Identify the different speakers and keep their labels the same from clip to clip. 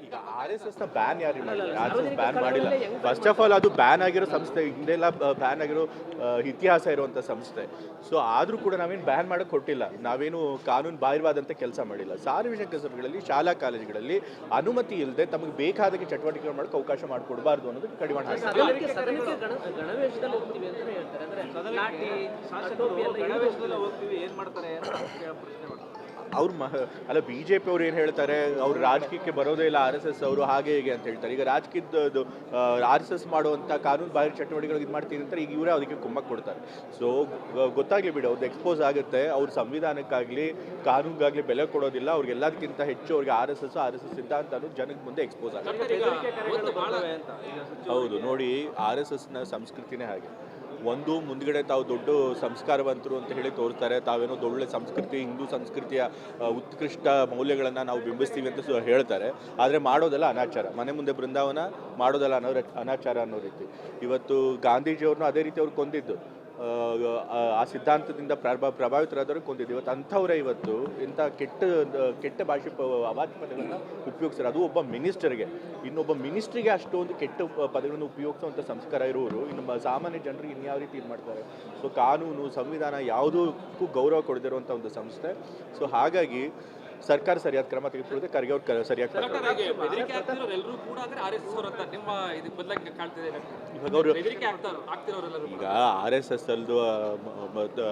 Speaker 1: ಈಗ RSS ನ ban ಯಾರು ಮಾಡಿಲ್ಲ, RSS ಬ್ಯಾನ್ ಮಾಡಿಲ್ಲ. ಫಸ್ಟ್ ಆಫ್ ಆಲ್ ಅದು ಬ್ಯಾನ್ ಆಗಿರೋ ಸಂಸ್ಥೆ, ಹಿಂದೆಲ್ಲ ಬ್ಯಾನ್ ಆಗಿರೋ ಇತಿಹಾಸ ಇರುವಂಥ ಸಂಸ್ಥೆ. ಸೊ ಆದರೂ ಕೂಡ ನಾವೇನು ಬ್ಯಾನ್ ಮಾಡೋಕ್ಕೆ ಕೊಟ್ಟಿಲ್ಲ, ನಾವೇನು ಕಾನೂನು ಬಾಹಿರವಾದಂಥ ಕೆಲಸ ಮಾಡಿಲ್ಲ. ಸಾರ್ವಜನಿಕ ಸಭೆಗಳಲ್ಲಿ, ಶಾಲಾ ಕಾಲೇಜುಗಳಲ್ಲಿ ಅನುಮತಿ ಇಲ್ಲದೆ ತಮಗೆ ಬೇಕಾದಾಗೆ ಚಟುವಟಿಕೆ ಮಾಡೋಕ್ಕೆ ಅವಕಾಶ ಮಾಡಿಕೊಡಬಾರ್ದು ಅನ್ನೋದು ಕಡಿವಾಣ ಹಾಕ್ತಾರೆ. ಅವ್ರು ಅಲ್ಲ BJP ಅವ್ರು ಏನು ಹೇಳ್ತಾರೆ, ಅವ್ರು ರಾಜಕೀಯಕ್ಕೆ ಬರೋದೇ ಇಲ್ಲ RSS ಅವರು ಹಾಗೆ ಹೀಗೆ ಅಂತ ಹೇಳ್ತಾರೆ. ಈಗ ರಾಜಕೀಯದ್ದು RSS ಮಾಡುವಂಥ ಕಾನೂನು ಬಾಹಿರ ಚಟುವಟಿಕೆಗಳು ಇದು ಮಾಡ್ತೀನಿ ಅಂತಾರೆ, ಈಗ ಇವರೇ ಅದಕ್ಕೆ ಕುಮ್ಮಕ್ಕೆ ಕೊಡ್ತಾರೆ. ಸೊ ಗೊತ್ತಾಗಲಿ ಬಿಡಿ, ಅವ್ರದ್ದು ಎಕ್ಸ್ಪೋಸ್ ಆಗುತ್ತೆ. ಅವ್ರ ಸಂವಿಧಾನಕ್ಕಾಗಲಿ ಕಾನೂನಿಗಾಗಲಿ ಬೆಲೆ ಕೊಡೋದಿಲ್ಲ. ಅವ್ರಿಗೆ ಎಲ್ಲದಕ್ಕಿಂತ ಹೆಚ್ಚು ಅವ್ರಿಗೆ RSS ಸಿದ್ಧಾಂತ ಅನ್ನೋದು ಜನಕ್ಕೆ ಮುಂದೆ ಎಕ್ಸ್ಪೋಸ್ ಆಗುತ್ತೆ. ಹೌದು ನೋಡಿ, RSSನ ಸಂಸ್ಕೃತಿನೇ ಹಾಗೆ. ಒಂದು ಮುಂದ್ಗಡೆ ತಾವು ದೊಡ್ಡ ಸಂಸ್ಕಾರವಂತರು ಅಂತ ಹೇಳಿ ತೋರ್ತಾರೆ, ತಾವೇನೋ ಒಳ್ಳೆ ಸಂಸ್ಕೃತಿ, ಹಿಂದೂ ಸಂಸ್ಕೃತಿಯ ಉತ್ಕೃಷ್ಟ ಮೌಲ್ಯಗಳನ್ನು ನಾವು ಬಿಂಬಿಸ್ತೀವಿ ಅಂತ ಹೇಳ್ತಾರೆ. ಆದರೆ ಮಾಡೋದೆಲ್ಲ ಅನಾಚಾರ. ಮನೆ ಮುಂದೆ ಬೃಂದಾವನ ಮಾಡೋದೆಲ್ಲ ಅನಾಚಾರ ಅನ್ನೋ ರೀತಿ. ಇವತ್ತು ಗಾಂಧೀಜಿಯವ್ರನ್ನೂ ಅದೇ ರೀತಿ ಅವ್ರು ಕೊಂದಿದ್ದು, ಆ ಸಿದ್ಧಾಂತದಿಂದ ಪ್ರಭಾವಿತರಾದವ್ರಿಗೆ ಕೊಂದಿದ್ದು. ಇವತ್ತು ಅಂಥವರೇ ಇವತ್ತು ಇಂಥ ಕೆಟ್ಟ ಭಾಷೆ ಅವಾಚ್ಯ ಪದಗಳನ್ನು ಉಪಯೋಗಿಸ್ತಾರೆ. ಅದು ಒಬ್ಬ ಮಿನಿಸ್ಟರ್ಗೆ, ಇನ್ನೊಬ್ಬ ಮಿನಿಸ್ಟ್ರಿಗೆ ಅಷ್ಟೊಂದು ಕೆಟ್ಟ ಪದಗಳನ್ನು ಉಪಯೋಗಿಸುವಂಥ ಸಂಸ್ಕಾರ ಇರೋರು ಇನ್ನು ಸಾಮಾನ್ಯ ಜನರಿಗೆ ಇನ್ಯಾವ ರೀತಿ ಇದು ಮಾಡ್ತಾರೆ. ಸೊ ಕಾನೂನು, ಸಂವಿಧಾನ ಯಾವುದಕ್ಕೂ ಗೌರವ ಕೊಡದಿರುವಂಥ ಒಂದು ಸಂಸ್ಥೆ. ಸೊ ಹಾಗಾಗಿ ಸರ್ಕಾರ ಸರಿಯಾದ ಕ್ರಮ ತೆಗೆದುಕೊಳ್ಳದೆ, ಖರ್ಗೆ ಅವ್ರು ಸರಿಯಾಗಿ ಈಗ RSS ಅಲ್ದು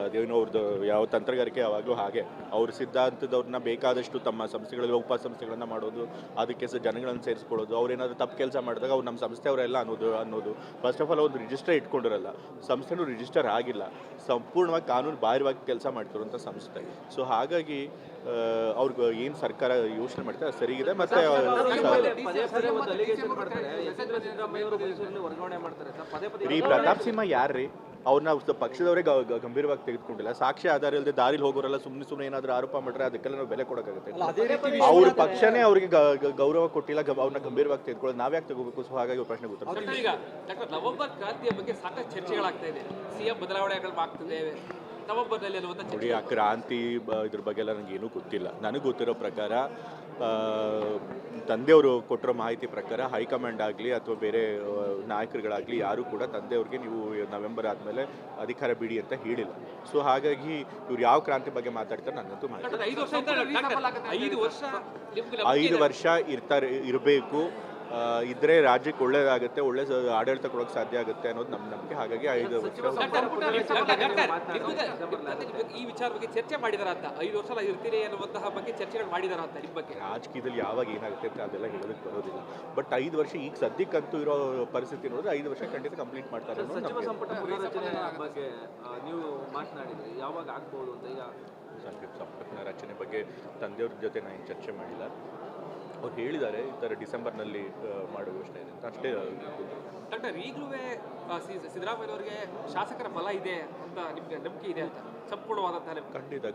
Speaker 1: ಅದೇನೋ ಅವ್ರದ್ದು ಯಾವ ತಂತ್ರಗಾರಿಕೆ ಯಾವಾಗಲೂ ಹಾಗೆ. ಅವ್ರ ಸಿದ್ಧಾಂತದವ್ರನ್ನ ಬೇಕಾದಷ್ಟು ತಮ್ಮ ಸಂಸ್ಥೆಗಳಲ್ಲಿ ಉಪಸಂಸ್ಥೆಗಳನ್ನು ಮಾಡೋದು, ಅದಕ್ಕೆ ಜನಗಳನ್ನು ಸೇರಿಸ್ಕೊಳ್ಳೋದು. ಅವ್ರೇನಾದ್ರು ತಪ್ಪು ಕೆಲಸ ಮಾಡಿದಾಗ ಅವ್ರು ನಮ್ಮ ಸಂಸ್ಥೆಯವರೆಲ್ಲ ಅನ್ನೋದು. ಫಸ್ಟ್ ಆಫ್ ಆಲ್ ಒಂದು ರಿಜಿಸ್ಟರ್ ಇಟ್ಕೊಂಡಿರಲ್ಲ, ಸಂಸ್ಥೆನೂ ರಿಜಿಸ್ಟರ್ ಆಗಿಲ್ಲ, ಸಂಪೂರ್ಣವಾಗಿ ಕಾನೂನು ಬಾಹಿರವಾಗಿ ಕೆಲಸ ಮಾಡ್ತಿರುವಂಥ ಸಂಸ್ಥೆ. ಸೊ ಹಾಗಾಗಿ ಅವ್ರಿಗೆ ಏನು ಸರ್ಕಾರ ಯೋಚನೆ ಮಾಡ್ತಾರೆ ಅದು ಸರಿಗಿದೆ. ಮತ್ತೆ ಪ್ರತಾಪ್ ಸಿಂಹ ಯಾರ್ರೀ? ಅವ್ರನ್ನ ಪಕ್ಷದವರೇ ಗಂಭೀರವಾಗಿ ತೆಗೆದುಕೊಂಡಿಲ್ಲ. ಸಾಕ್ಷಿ ಆಧಾರ ಇಲ್ಲದೆ ದಾರಿಲಿ ಹೋಗೋರೆಲ್ಲ ಸುಮ್ಮನೆ ಏನಾದರೂ ಆರೋಪ ಮಾಡಿದ್ರೆ ಅದಕ್ಕೆಲ್ಲ ನಾವು ಬೆಲೆ ಕೊಡೋಕ್ಕಾಗುತ್ತೆ. ಅವ್ರ ಪಕ್ಷನೇ ಅವ್ರಿಗೆ ಗೌರವ ಕೊಟ್ಟಿಲ್ಲ, ಅವ್ರನ್ನ ಗಂಭೀರವಾಗಿ ತೆಗೆದುಕೊಳ್ಳೋದು ನಾವ್ಯಾಕೆ ತಗೋಬೇಕು? ಸೊ ಹಾಗಾಗಿ ಪ್ರಶ್ನೆ ಗೊತ್ತಾಗ್ತದೆ.
Speaker 2: ಈಗ ನವೆಂಬರ್ ಕ್ರಾಂತಿಯ ಬಗ್ಗೆ ಸಾಕಷ್ಟು ಚರ್ಚೆಗಳಾಗ್ತಾ ಇದೆ, CM ಬದಲಾವಣೆಗಳು ಆಗ್ತದೆ
Speaker 1: ನೋಡಿ. ಆ ಕ್ರಾಂತಿ ಇದ್ರ ಬಗ್ಗೆ ಎಲ್ಲ ನನಗೆ ಏನೂ ಗೊತ್ತಿಲ್ಲ. ನನಗೆ ಗೊತ್ತಿರೋ ಪ್ರಕಾರ ತಂದೆಯವರು ಕೊಟ್ಟಿರೋ ಮಾಹಿತಿ ಪ್ರಕಾರ ಹೈಕಮಾಂಡ್ ಆಗಲಿ ಅಥವಾ ಬೇರೆ ನಾಯಕರುಗಳಾಗಲಿ ಯಾರೂ ಕೂಡ ತಂದೆಯವ್ರಿಗೆ ನೀವು ನವೆಂಬರ್ ಆದಮೇಲೆ ಅಧಿಕಾರ ಬಿಡಿ ಅಂತ ಹೇಳಿಲ್ಲ. ಸೊ ಹಾಗಾಗಿ ಇವ್ರು ಯಾವ ಕ್ರಾಂತಿ ಬಗ್ಗೆ ಮಾತಾಡ್ತಾರೆ ನನಗಂತೂ ಮಾಹಿತಿ. 5 ವರ್ಷ ಇರಬೇಕು, ಇದ್ರೆ ರಾಜ್ಯಕ್ಕೆ ಒಳ್ಳೇದಾಗುತ್ತೆ, ಒಳ್ಳೆ ಆಡಳಿತ ಕೊಡೋಕೆ ಸಾಧ್ಯ ಆಗುತ್ತೆ ಅನ್ನೋದು ನಮ್ಮ ನಂಬಿಕೆ. ಹಾಗಾಗಿ 5 ವರ್ಷ
Speaker 2: ಈ ವಿಚಾರ ಬಗ್ಗೆ ಚರ್ಚೆ ಮಾಡಿದಾರ ಅಂತ, 5 ವರ್ಷ ಇರ್ತೀರಿ ಅನ್ನುವಂತಹ ಬಗ್ಗೆ ಚರ್ಚೆಗಳು ಮಾಡಿದಾರ ಅಂತ ನಿಮ್ಮ ಬಗ್ಗೆ.
Speaker 1: ರಾಜಕೀಯದಲ್ಲಿ ಯಾವಾಗ ಏನಾಗುತ್ತೆ ಅಂತ ಅದೆಲ್ಲ ಹೇಳೋದಕ್ಕೆ ಬರೋದಿಲ್ಲ. ಬಟ್ 5 ವರ್ಷ ಈಗ ಸದ್ಯಕ್ಕಂತೂ ಇರೋ ಪರಿಸ್ಥಿತಿ ನೋಡಿದ್ರೆ 5 ವರ್ಷ ಖಂಡಿತ ಕಂಪ್ಲೀಟ್ ಮಾಡ್ತಾರೆ.
Speaker 3: ಸಚಿವ ಸಂಪುಟ ಪುನರ್ರಚನೆ ಬಗ್ಗೆ ನೀವು ಮಾತನಾಡಿದ್ರಿ, ಯಾವಾಗ ಆಗ್ಬೋದು ಅಂತ? ಈಗ
Speaker 1: ಸಂಪುಟ ರಚನೆ ಬಗ್ಗೆ ತಂದೆಯವ್ರ ಜೊತೆ ನಾನು ಚರ್ಚೆ ಮಾಡಿಲ್ಲ. ಅವ್ರು ಹೇಳಿದ್ದಾರೆ ಈ ಥರ ಡಿಸೆಂಬರ್ನಲ್ಲಿ ಮಾಡೋ ಯೋಚನೆ ಇದೆ ಅಂತ ಅಷ್ಟೇ.
Speaker 2: ಡಾಕ್ಟರ್, ಈಗಲೂ ಸಿದ್ದರಾಮಯ್ಯನವರಿಗೆ ಶಾಸಕರ ಬಲ ಇದೆ ಅಂತ ನಿಮಗೆ ನಂಬಿಕೆ ಇದೆ ಅಂತ? ಸಂಪೂರ್ಣವಾದಂತಹ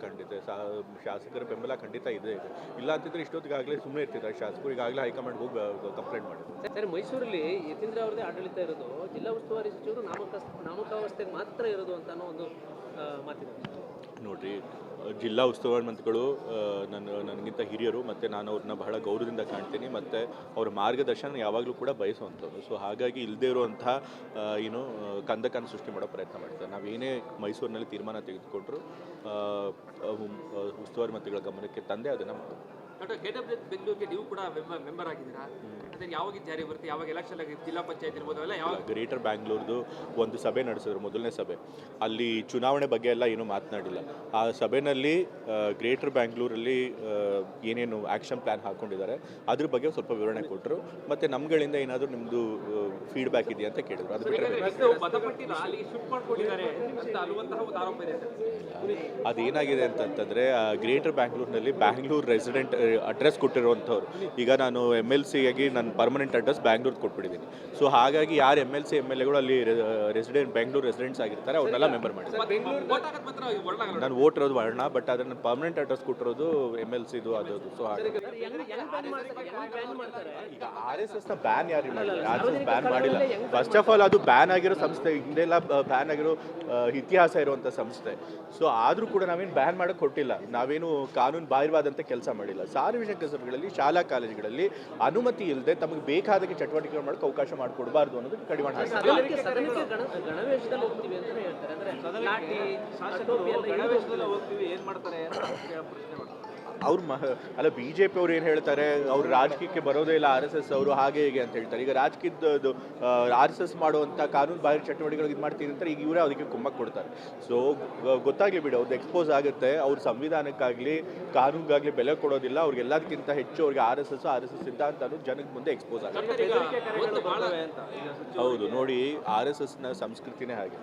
Speaker 1: ಖಂಡಿತ ಶಾಸಕರ ಬೆಂಬಲ ಖಂಡಿತ ಇದೆ. ಇಲ್ಲ ಅಂತಿದ್ರೆ ಇಷ್ಟೊತ್ತಿಗಾಗಲೇ ಸುಮ್ಮನೆ ಇರ್ತಿದ್ದಾರೆ ಶಾಸಕರು. ಈಗಾಗಲೇ ಹೈಕಮಾಂಡ್ ಹೋಗಿ ಕಂಪ್ಲೇಂಟ್ ಮಾಡಿದ್ರು.
Speaker 3: ಸರ್, ಮೈಸೂರಲ್ಲಿ ಯತೀಂದ್ರ ಅವ್ರದ್ದೇ ಆಡಳಿತ ಇರೋದು, ಜಿಲ್ಲಾ ಉಸ್ತುವಾರಿ ಸಚಿವರು ನಾಮಕಾವಸ್ಥೆಗೆ ಮಾತ್ರ ಇರೋದು ಅಂತ ಅನ್ನೋ ಒಂದು ಮಾತಿದೆ.
Speaker 1: ನೋಡ್ರಿ, ಜಿಲ್ಲಾ ಉಸ್ತುವಾರಿ ಮಂತ್ರಿಗಳು ನನಗಿಂತ ಹಿರಿಯರು, ಮತ್ತು ನಾನು ಅವ್ರನ್ನ ಬಹಳ ಗೌರವದಿಂದ ಕಾಣ್ತೀನಿ, ಮತ್ತು ಅವರ ಮಾರ್ಗದರ್ಶನ ಯಾವಾಗಲೂ ಕೂಡ ಬಯಸುವಂಥದ್ದು. ಸೊ ಹಾಗಾಗಿ ಇಲ್ಲದೇ ಇರುವಂಥ ಕಂದಕನ್ನು ಸೃಷ್ಟಿ ಮಾಡೋ ಪ್ರಯತ್ನ ಮಾಡ್ತಾರೆ. ನಾವೇನೇ ಮೈಸೂರಿನಲ್ಲಿ ತೀರ್ಮಾನ ತೆಗೆದುಕೊಂಡ್ರು ಉಸ್ತುವಾರಿ ಮಂತ್ರಿಗಳ ಗಮನಕ್ಕೆ ತಂದೆ ಅದನ್ನು ಮಾಡೋದು.
Speaker 2: ಡಾಕ್ಟರ್, KWS ಬೆಂಗಳೂರಿಗೆ ನೀವು ಕೂಡ ಮೆಂಬರ್ ಆಗಿದ್ದೀರಾ, ಅದನ್ನು ಯಾವಾಗ ಜಾರಿ ಬರುತ್ತೆ? ಯಾವಾಗ ಎಲೆಕ್ಷನ್ ಆಗಿದೆ? ಜಿಲ್ಲಾ ಪಂಚಾಯತ್ ಇರ್ಬೋದು, ಅಲ್ಲ ಯಾವಾಗ?
Speaker 1: ಗ್ರೇಟರ್ ಬ್ಯಾಂಗ್ಳೂರ್ದು ಒಂದು ಸಭೆ ನಡೆಸಿದ್ರು, ಮೊದಲನೇ ಸಭೆ. ಅಲ್ಲಿ ಚುನಾವಣೆ ಬಗ್ಗೆ ಎಲ್ಲ ಏನೂ ಮಾತನಾಡಿಲ್ಲ. ಆ ಸಭೆಯಲ್ಲಿ ಗ್ರೇಟರ್ ಬ್ಯಾಂಗ್ಳೂರಲ್ಲಿ ಏನೇನು ಆ್ಯಕ್ಷನ್ ಪ್ಲ್ಯಾನ್ ಹಾಕ್ಕೊಂಡಿದ್ದಾರೆ ಅದ್ರ ಬಗ್ಗೆ ಸ್ವಲ್ಪ ವಿವರಣೆ ಕೊಟ್ಟರು. ಮತ್ತು ನಮ್ಗಳಿಂದ ಏನಾದರೂ ನಿಮ್ಮದು ಫೀಡ್ಬ್ಯಾಕ್ ಇದೆಯಾ ಅಂತ ಕೇಳಿದ್ರು. ಅದು ಬಿಟ್ಟರೆ ಅದೇನಾಗಿದೆ ಅಂತಂತಂದರೆ, ಗ್ರೇಟರ್ ಬ್ಯಾಂಗ್ಳೂರ್ನಲ್ಲಿ ಬ್ಯಾಂಗ್ಳೂರ್ ರೆಸಿಡೆಂಟ್ ಅಡ್ರೆಸ್ ಕೊಟ್ಟಿರುವಂಥವ್ರು. ಈಗ ನಾನು MLC ಆಗಿ ನನ್ನ ಪರ್ಮನೆಂಟ್ ಅಡ್ರೆಸ್ ಬ್ಯಾಂಗ್ಳೂರ್ ಕೊಟ್ಬಿಟ್ಟಿದ್ದೀನಿ. ಸೊ ಹಾಗಾಗಿ ಯಾರು MLC/MLAಗಳು ಅಲ್ಲಿ ಬೆಂಗಳೂರು ರೆಸಿಡೆಂಟ್ಸ್ ಆಗಿರ್ತಾರೆ ಅವ್ರನ್ನೆಲ್ಲ ಮೆಂಬರ್ ಮಾಡಿ. ನಾನು ವೋಟ್ ಇರೋದು ವರ್ಣ, ಬಟ್ ಆದರೆ ನಾನು ಪರ್ಮನೆಂಟ್ ಅಡ್ರೆಸ್ ಕೊಟ್ಟಿರೋದು MLCದು ಅದದು. ಸೊ ಹಾಗಾಗಿ ಈಗ RSSನ ಬ್ಯಾನ್ ಯಾರು ಮಾಡಿದ್ದಾರೆ? RSS ಬ್ಯಾನ್ ಮಾಡಿಲ್ಲ. ಫಸ್ಟ್ ಆಫ್ ಆಲ್ ಅದು ಬ್ಯಾನ್ ಆಗಿರೋ ಸಂಸ್ಥೆ, ಹಿಂದೆಲ್ಲ ಬ್ಯಾನ್ ಆಗಿರೋ ಇತಿಹಾಸ ಇರುವಂಥ ಸಂಸ್ಥೆ. ಸೊ ಆದರೂ ಕೂಡ ನಾವೇನು ಬ್ಯಾನ್ ಮಾಡೋಕ್ಕೆ ಕೊಟ್ಟಿಲ್ಲ, ನಾವೇನು ಕಾನೂನು ಬಾಹಿರವಾದಂಥ ಕೆಲಸ ಮಾಡಿಲ್ಲ. ಸಾರ್ವಜನಿಕ ಸಭೆಗಳಲ್ಲಿ, ಶಾಲಾ ಕಾಲೇಜುಗಳಲ್ಲಿ ಅನುಮತಿ ಇಲ್ಲದೆ ತಮಗೆ ಬೇಕಾದಾಗೆ ಚಟುವಟಿಕೆ ಮಾಡೋಕ್ಕೆ ಅವಕಾಶ ಮಾಡಿಕೊಡಬಾರ್ದು ಅನ್ನೋದು ಕಡಿವಾಣ ಹಾಕಿದೆ.
Speaker 3: ಗಣವೇಶದಲ್ಲಿ ಹೋಗ್ತೀವಿ ಅಂತ ಹೇಳ್ತಾರೆ. ಅಂದ್ರೆ ಲಾಠಿ, ಹೋಗ್ತೀವಿ ಏನ್ ಮಾಡ್ತಾರೆ
Speaker 1: ಅವ್ರು ಅಲ್ಲ BJP ಅವ್ರು ಏನು ಹೇಳ್ತಾರೆ, ಅವ್ರು ರಾಜಕೀಯಕ್ಕೆ ಬರೋದೇ ಇಲ್ಲ RSS ಅವರು ಹಾಗೆ ಹೀಗೆ ಅಂತ ಹೇಳ್ತಾರೆ. ಈಗ ರಾಜಕೀಯದ್ದು RSS ಮಾಡುವಂಥ ಕಾನೂನು ಬಾಹಿರ ಚಟುವಟಿಕೆಗಳಿಗೆ ಇದು ಮಾಡ್ತೀನಿ ಅಂತ ಈಗ ಇವರೇ ಅದಕ್ಕೆ ಕುಮ್ಮಕ್ಕೆ ಕೊಡ್ತಾರೆ. ಸೊ ಗೊತ್ತಾಗಲಿ ಬಿಡಿ, ಅವ್ರದ್ದು ಎಕ್ಸ್ಪೋಸ್ ಆಗುತ್ತೆ. ಅವ್ರ ಸಂವಿಧಾನಕ್ಕಾಗಲಿ ಕಾನೂನಿಗಾಗಲಿ ಬೆಲೆ ಕೊಡೋದಿಲ್ಲ. ಅವ್ರಿಗೆ ಎಲ್ಲದಕ್ಕಿಂತ ಹೆಚ್ಚು ಅವ್ರಿಗೆ RSS ಸಿದ್ಧಾಂತ ಅನ್ನೋದು ಜನಕ್ಕೆ ಮುಂದೆ ಎಕ್ಸ್ಪೋಸ್ ಆಗುತ್ತೆ. ಹೌದು ನೋಡಿ, RSSನ ಸಂಸ್ಕೃತಿನೇ ಹಾಗೆ.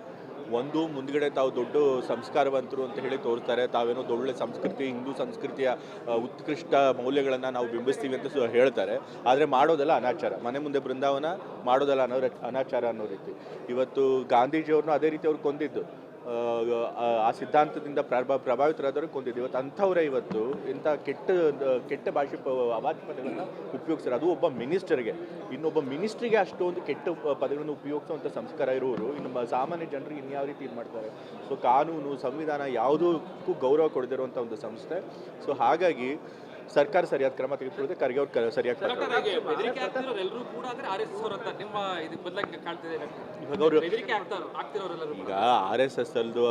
Speaker 1: ಒಂದು ಮುಂದ್ಗಡೆ ತಾವು ದೊಡ್ಡ ಸಂಸ್ಕಾರವಂತರು ಅಂತ ಹೇಳಿ ತೋರ್ತಾರೆ, ತಾವೇನೋ ಒಳ್ಳೆ ಸಂಸ್ಕೃತಿ, ಹಿಂದೂ ಸಂಸ್ಕೃತಿಯ ಉತ್ಕೃಷ್ಟ ಮೌಲ್ಯಗಳನ್ನು ನಾವು ಬಿಂಬಿಸ್ತೀವಿ ಅಂತ ಹೇಳ್ತಾರೆ. ಆದರೆ ಮಾಡೋದಲ್ಲ ಅನಾಚಾರ. ಮನೆ ಮುಂದೆ ಬೃಂದಾವನ ಮಾಡೋದಲ್ಲ ಅನಾಚಾರ ಅನ್ನೋ ರೀತಿ. ಇವತ್ತು ಗಾಂಧೀಜಿಯವ್ರನ್ನೂ ಅದೇ ರೀತಿ ಅವ್ರು ಕೊಂದಿದ್ದು, ಆ ಸಿದ್ಧಾಂತದಿಂದ ಪ್ರಭಾವಿತರಾದವರು ಕೊಂದಿದ್ದು. ಇವತ್ತು ಅಂಥವರೇ ಇವತ್ತು ಇಂಥ ಕೆಟ್ಟ ಭಾಷೆ ಅವಾಚ್ಯ ಪದಗಳನ್ನು ಉಪಯೋಗಿಸ್ತಾರೆ. ಅದು ಒಬ್ಬ ಮಿನಿಸ್ಟರ್ಗೆ, ಇನ್ನೊಬ್ಬ ಮಿನಿಸ್ಟ್ರಿಗೆ ಅಷ್ಟೊಂದು ಕೆಟ್ಟ ಪದಗಳನ್ನು ಉಪಯೋಗಿಸುವಂಥ ಸಂಸ್ಕಾರ ಇರೋರು ಇನ್ನು ಸಾಮಾನ್ಯ ಜನರಿಗೆ ಇನ್ಯಾವ ರೀತಿ ಇದು ಮಾಡ್ತಾರೆ. ಸೊ ಕಾನೂನು, ಸಂವಿಧಾನ ಯಾವುದಕ್ಕೂ ಗೌರವ ಕೊಡದಿರುವಂಥ ಒಂದು ಸಂಸ್ಥೆ. ಸೊ ಹಾಗಾಗಿ ಸರ್ಕಾರ ಸರಿಯಾದ ಕ್ರಮ ತೆಗೆದುಕೊಳ್ಳದೆ ಖರ್ಗೆ ಅವ್ರು ಸರಿಯಾಗಿ ಈಗ RSS ಅಲ್ದು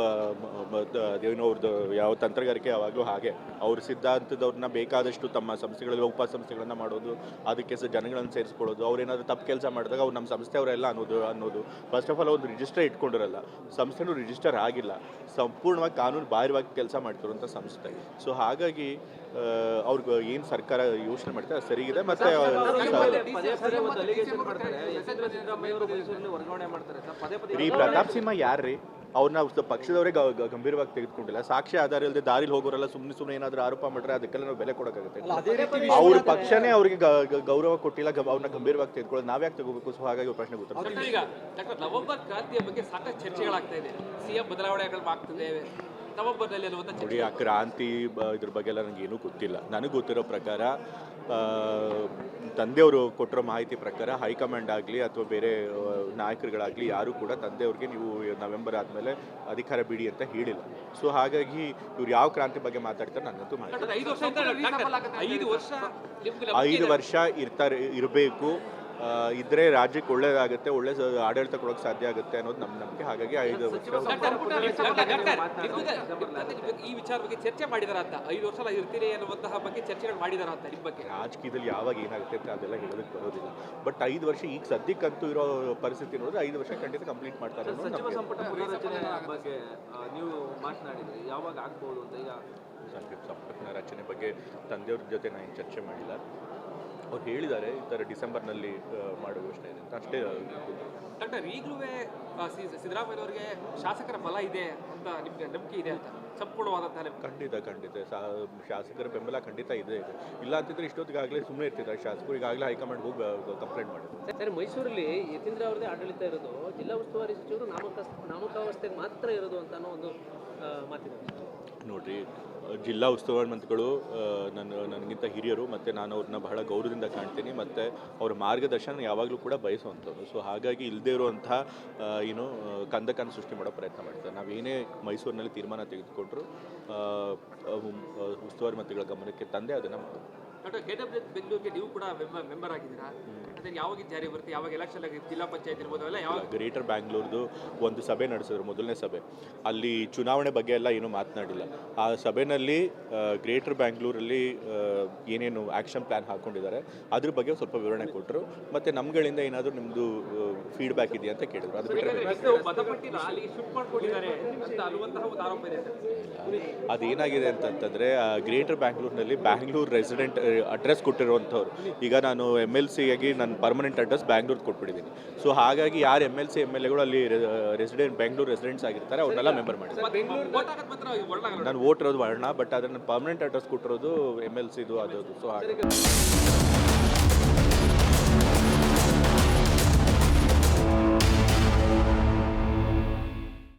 Speaker 1: ಅದೇನೋ ಅವ್ರದ್ದು ಯಾವ ತಂತ್ರಗಾರಿಕೆ ಯಾವಾಗಲೂ ಹಾಗೆ. ಅವ್ರ ಸಿದ್ಧಾಂತದವ್ರನ್ನ ಬೇಕಾದಷ್ಟು ತಮ್ಮ ಸಂಸ್ಥೆಗಳಲ್ಲಿ ಉಪಸಂಸ್ಥೆಗಳನ್ನು ಮಾಡೋದು, ಅದಕ್ಕೆ ಜನಗಳನ್ನು ಸೇರಿಸ್ಕೊಳ್ಳೋದು. ಅವ್ರೇನಾದ್ರು ತಪ್ಪು ಕೆಲಸ ಮಾಡಿದಾಗ ಅವ್ರು ನಮ್ಮ ಸಂಸ್ಥೆಯವರೆಲ್ಲ ಅನ್ನೋದು. ಫಸ್ಟ್ ಆಫ್ ಆಲ್ ಒಂದು ರಿಜಿಸ್ಟರ್ ಇಟ್ಕೊಂಡಿರಲ್ಲ, ಸಂಸ್ಥೆನೂ ರಿಜಿಸ್ಟರ್ ಆಗಿಲ್ಲ, ಸಂಪೂರ್ಣವಾಗಿ ಕಾನೂನು ಬಾಹಿರವಾಗಿ ಕೆಲಸ ಮಾಡ್ತಿರುವಂಥ ಸಂಸ್ಥೆ. ಸೊ ಹಾಗಾಗಿ ಅವ್ರಿಗೆ ಏನು ಸರ್ಕಾರ ಯೋಚನೆ ಮಾಡ್ತಾರೆ ಅದು ಸರಿಗಿದೆ. ಮತ್ತು ಈ ಪ್ರತಾಪ್ ಸಿಂಹ ಯಾರ್ರೀ? ಅವ್ರನ್ನ ಪಕ್ಷದವರೇ ಗಂಭೀರವಾಗಿ ತೆಗೆದುಕೊಂಡಿಲ್ಲ. ಸಾಕ್ಷಿ ಆಧಾರ ಇಲ್ಲದೆ ದಾರಿಲಿ ಹೋಗೋರೆಲ್ಲ ಸುಮ್ಮನೆ ಏನಾದರೂ ಆರೋಪ ಮಾಡಿದ್ರೆ ಅದಕ್ಕೆಲ್ಲ ನಾವು ಬೆಲೆ ಕೊಡೋಕ್ಕಾಗುತ್ತೆ. ಅವ್ರ ಪಕ್ಷನೇ ಅವ್ರಿಗೆ ಗೌರವ ಕೊಟ್ಟಿಲ್ಲ, ಅವ್ರನ್ನ ಗಂಭೀರವಾಗಿ ತೆಗೆದುಕೊಳ್ಳೋದು ನಾವ್ಯಾಕೆ ತಗೋಬೇಕು? ಸೊ ಹಾಗಾಗಿ ಪ್ರಶ್ನೆ ಗೊತ್ತಾಗ್ತದೆ.
Speaker 2: ಈಗ ನವೆಂಬರ್ ಕ್ರಾಂತಿಯ ಬಗ್ಗೆ ಸಾಕಷ್ಟು ಚರ್ಚೆಗಳಾಗ್ತಾ ಇದೆ. CM ಬದಲಾವಣೆಗಳಾಗ್ತದೆ ನವೆಂಬರ್ನಲ್ಲಿ ಅನ್ನುವಂಥ
Speaker 1: ನೋಡಿ. ಆ ಕ್ರಾಂತಿ ಇದ್ರ ಬಗ್ಗೆ ಎಲ್ಲ ನನಗೇನೂ ಗೊತ್ತಿಲ್ಲ. ನನಗೆ ಗೊತ್ತಿರೋ ಪ್ರಕಾರ ತಂದೆಯವರು ಕೊಟ್ಟಿರೋ ಮಾಹಿತಿ ಪ್ರಕಾರ ಹೈಕಮಾಂಡ್ ಆಗಲಿ ಅಥವಾ ಬೇರೆ ನಾಯಕರುಗಳಾಗಲಿ ಯಾರೂ ಕೂಡ ತಂದೆಯವ್ರಿಗೆ ನೀವು ನವೆಂಬರ್ ಆದಮೇಲೆ ಅಧಿಕಾರ ಬಿಡಿ ಅಂತ ಹೇಳಿಲ್ಲ. ಸೊ ಹಾಗಾಗಿ ಇವ್ರು ಯಾವ ಕ್ರಾಂತಿ ಬಗ್ಗೆ ಮಾತಾಡ್ತಾರೆ ನನಗಂತೂ ಮಾಹಿತಿ. 5 ವರ್ಷ ಇರಬೇಕು, ಇದ್ರೆ ರಾಜ್ಯಕ್ಕೆ ಒಳ್ಳೇದಾಗುತ್ತೆ, ಒಳ್ಳೆ ಆಡಳಿತ ಕೊಡೋಕೆ ಸಾಧ್ಯ ಆಗುತ್ತೆ ಅನ್ನೋದು ನಮ್ಮ ನಂಬಿಕೆ. ಹಾಗಾಗಿ 5 ವರ್ಷ
Speaker 2: ಈ ವಿಚಾರ ಬಗ್ಗೆ ಚರ್ಚೆ ಮಾಡಿದಾರ ಅಂತ, 5 ವರ್ಷ ಇರ್ತೀರಿ ಅನ್ನುವಂತಹ ಬಗ್ಗೆ ಚರ್ಚೆಗಳು ಮಾಡಿದಾರ ಅಂತ ನಿಮ್ಮ ಬಗ್ಗೆ?
Speaker 1: ರಾಜಕೀಯದಲ್ಲಿ ಯಾವಾಗ ಏನಾಗುತ್ತೆ ಅಂತ ಅದೆಲ್ಲ ಹೇಳೋದಕ್ಕೆ ಬರೋದಿಲ್ಲ. ಬಟ್ 5 ವರ್ಷ ಈಗ ಸದ್ಯಕ್ಕಂತೂ ಇರೋ ಪರಿಸ್ಥಿತಿ ನೋಡಿದ್ರೆ 5 ವರ್ಷ ಖಂಡಿತ ಕಂಪ್ಲೀಟ್ ಮಾಡ್ತಾರೆ.
Speaker 3: ಸಚಿವ ಸಂಪುಟ ಪುನರ್ರಚನೆ ಬಗ್ಗೆ ನೀವು ಮಾತನಾಡಿದ್ರಿ, ಯಾವಾಗ ಆಗ್ಬೋದು ಅಂತ? ಈಗ
Speaker 1: ಸಚಿವ ಸಂಪುಟ ರಚನೆ ಬಗ್ಗೆ ತಂದೆಯವ್ರ ಜೊತೆ ನಾನು ಚರ್ಚೆ ಮಾಡಿಲ್ಲ. ಅವ್ರು ಹೇಳಿದ್ದಾರೆ ಈ ಥರ ಡಿಸೆಂಬರ್ನಲ್ಲಿ ಮಾಡೋ ಯೋಚನೆ ಇದೆ ಅಂತ ಅಷ್ಟೇ.
Speaker 2: ಡಾಕ್ಟರ್, ಈಗಲೂ ಸಿದ್ದರಾಮಯ್ಯನವರಿಗೆ ಶಾಸಕರ ಬಲ ಇದೆ ಅಂತ ನಿಮಗೆ ನಂಬಿಕೆ ಇದೆ ಅಂತ? ಸಂಪೂರ್ಣವಾದಂತಹ
Speaker 1: ಖಂಡಿತ ಶಾಸಕರ ಬೆಂಬಲ ಖಂಡಿತ ಇದೆ. ಇಲ್ಲ ಅಂತಿದ್ರೆ ಇಷ್ಟೊತ್ತಿಗಾಗಲೇ ಸುಮ್ಮನೆ ಇರ್ತಿದ್ದಾರೆ ಶಾಸಕರು. ಈಗಾಗಲೇ ಹೈಕಮಾಂಡ್ ಹೋಗಿ ಕಂಪ್ಲೇಂಟ್ ಮಾಡಿದ್ರು.
Speaker 3: ಸರ್, ಮೈಸೂರಲ್ಲಿ ಯತೀಂದ್ರ ಅವ್ರದ್ದೇ ಆಡಳಿತ ಇರೋದು, ಜಿಲ್ಲಾ ಉಸ್ತುವಾರಿ ಸಚಿವರು ನಾಮಕಾವಸ್ಥೆಗೆ ಮಾತ್ರ ಇರೋದು ಅಂತ ಅನ್ನೋ ಒಂದು ಮಾತಿದೆ.
Speaker 1: ನೋಡಿರಿ, ಜಿಲ್ಲಾ ಉಸ್ತುವಾರಿ ಮಂತ್ರಿಗಳು ನನಗಿಂತ ಹಿರಿಯರು, ಮತ್ತು ನಾನು ಅವ್ರನ್ನ ಬಹಳ ಗೌರವದಿಂದ ಕಾಣ್ತೀನಿ, ಮತ್ತು ಅವ್ರ ಮಾರ್ಗದರ್ಶನ ಯಾವಾಗಲೂ ಕೂಡ ಬಯಸುವಂಥವ್ರು. ಸೊ ಹಾಗಾಗಿ ಇಲ್ಲದೇ ಇರುವಂಥ ಕಂದಕನ್ನು ಸೃಷ್ಟಿ ಮಾಡೋ ಪ್ರಯತ್ನ ಮಾಡ್ತಾರೆ. ನಾವೇನೇ ಮೈಸೂರಿನಲ್ಲಿ ತೀರ್ಮಾನ ತೆಗೆದುಕೊಂಡ್ರು ಉಸ್ತುವಾರಿ ಮಂತ್ರಿಗಳ ಗಮನಕ್ಕೆ ತಂದೆ ಅದನ್ನು ಮಾಡೋದು.
Speaker 2: ಡಾಕ್ಟರ್, KWS ಬೆಂಗಳೂರಿಗೆ ನೀವು ಕೂಡ ಮೆಂಬರ್ ಆಗಿದ್ದೀರಾ? ಅದೇ ಯಾವಾಗ ಜಾರಿ ಬರುತ್ತೆ, ಯಾವಾಗ ಎಲೆಕ್ಷನ್ ಆಗಿ ಜಿಲ್ಲಾ ಪಂಚಾಯತ್ ಇರ್ಬೋದು ಅವೆಲ್ಲ ಯಾವಾಗ?
Speaker 1: ಗ್ರೇಟರ್ ಬ್ಯಾಂಗ್ಳೂರ್ದು ಒಂದು ಸಭೆ ನಡೆಸಿದ್ರು, ಮೊದಲನೇ ಸಭೆ. ಅಲ್ಲಿ ಚುನಾವಣೆ ಬಗ್ಗೆ ಎಲ್ಲ ಏನೂ ಮಾತನಾಡಿಲ್ಲ. ಆ ಸಭೆಯಲ್ಲಿ ಗ್ರೇಟರ್ ಬ್ಯಾಂಗ್ಳೂರಲ್ಲಿ ಏನೇನು ಆ್ಯಕ್ಷನ್ ಪ್ಲ್ಯಾನ್ ಹಾಕ್ಕೊಂಡಿದ್ದಾರೆ ಅದ್ರ ಬಗ್ಗೆ ಸ್ವಲ್ಪ ವಿವರಣೆ ಕೊಟ್ಟರು. ಮತ್ತು ನಮ್ಗಳಿಂದ ಏನಾದರೂ ನಿಮ್ಮದು ಫೀಡ್ಬ್ಯಾಕ್ ಇದೆಯಾ ಅಂತ ಕೇಳಿದ್ರು. ಅದು ಅದೇನಾಗಿದೆ ಅಂತಂತಂದರೆ, ಗ್ರೇಟರ್ ಬ್ಯಾಂಗ್ಳೂರ್ನಲ್ಲಿ ಬ್ಯಾಂಗ್ಳೂರ್ ರೆಸಿಡೆಂಟ್ ಅಡ್ರೆಸ್ ಕೊಟ್ಟಿರುವಂಥವ್ರು. ಈಗ ನಾನು MLC-ಯಾಗಿ ನನ್ನ ಪರ್ಮನೆಂಟ್ ಅಡ್ರೆಸ್ ಬ್ಯಾಂಗ್ಳೂರ್ ಕೊಟ್ಬಿಟ್ಟಿದ್ದೀನಿ. ಸೊ ಹಾಗಾಗಿ ಯಾರು MLC/MLAಗಳು ಅಲ್ಲಿ ಬೆಂಗಳೂರು ರೆಸಿಡೆಂಟ್ಸ್ ಆಗಿರ್ತಾರೆ ಅವ್ರನ್ನೆಲ್ಲ ಮೆಂಬರ್ ಮಾಡಿದ್ದಾರೆ. ನಾನು ವೋಟ್ ಇರೋದು ವರ್ಣ, ಬಟ್ ಆದರೆ ನಾನು ಪರ್ಮನೆಂಟ್ ಅಡ್ರೆಸ್ ಕೊಟ್ಟಿರೋದು MLCದು ಅದದು. ಸೊ ಹಾಗೆ